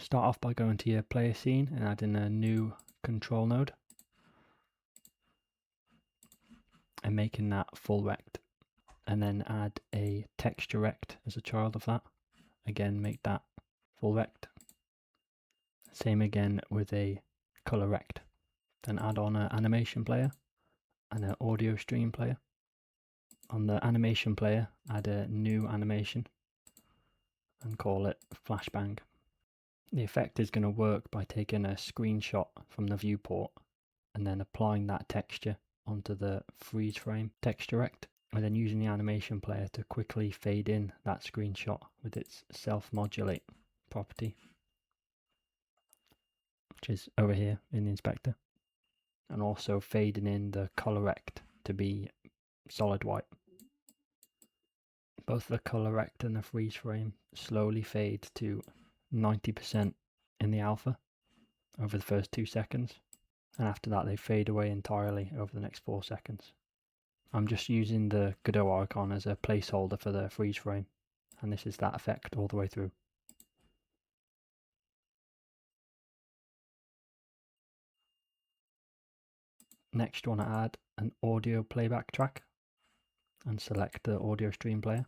Start off by going to your player scene and adding a new control node and making that full rect, and then add a texture rect as a child of that. Again, make that full rect. Same again with a color rect. Then add on an animation player and an audio stream player. On the animation player, add a new animation and call it flashbang. The effect is going to work by taking a screenshot from the viewport and then applying that texture onto the freeze frame texture rect, and then using the animation player to quickly fade in that screenshot with its self-modulate property, which is over here in the inspector, and also fading in the color rect to be solid white. Both the color rect and the freeze frame slowly fade to 90% in the alpha over the first 2 seconds, and after that they fade away entirely over the next 4 seconds. I'm just using the Godot icon as a placeholder for the freeze frame, and this is that effect all the way through. Next you want to add an audio playback track and select the audio stream player,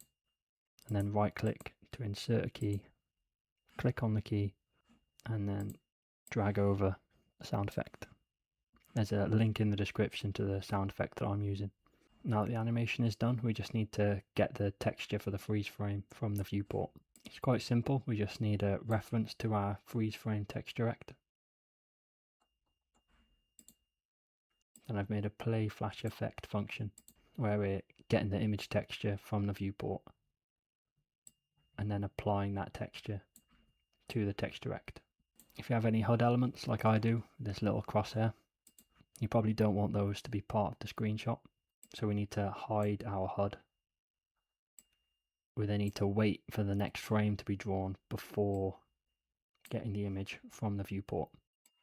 and then right click to insert a key, click on the key, and then drag over the sound effect. There's a link in the description to the sound effect that I'm using. Now that the animation is done, we just need to get the texture for the freeze frame from the viewport. It's quite simple, we just need a reference to our freeze frame texture rect. And I've made a play flash effect function where we're getting the image texture from the viewport and then applying that texture to the texture rect. If you have any HUD elements like I do, this little crosshair, you probably don't want those to be part of the screenshot, so we need to hide our HUD. We then need to wait for the next frame to be drawn before getting the image from the viewport,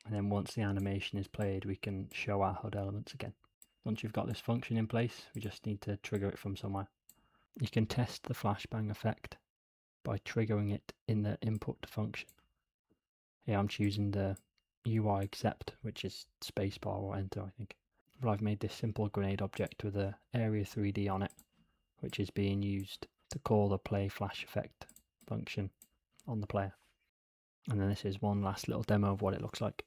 and then once the animation is played we can show our HUD elements again. Once you've got this function in place, we just need to trigger it from somewhere. You can test the flashbang effect by triggering it in the input function. Here I'm choosing the UI accept, which is spacebar or enter, I think. But I've made this simple grenade object with a area 3D on it, which is being used to call the play flash effect function on the player. And then this is one last little demo of what it looks like.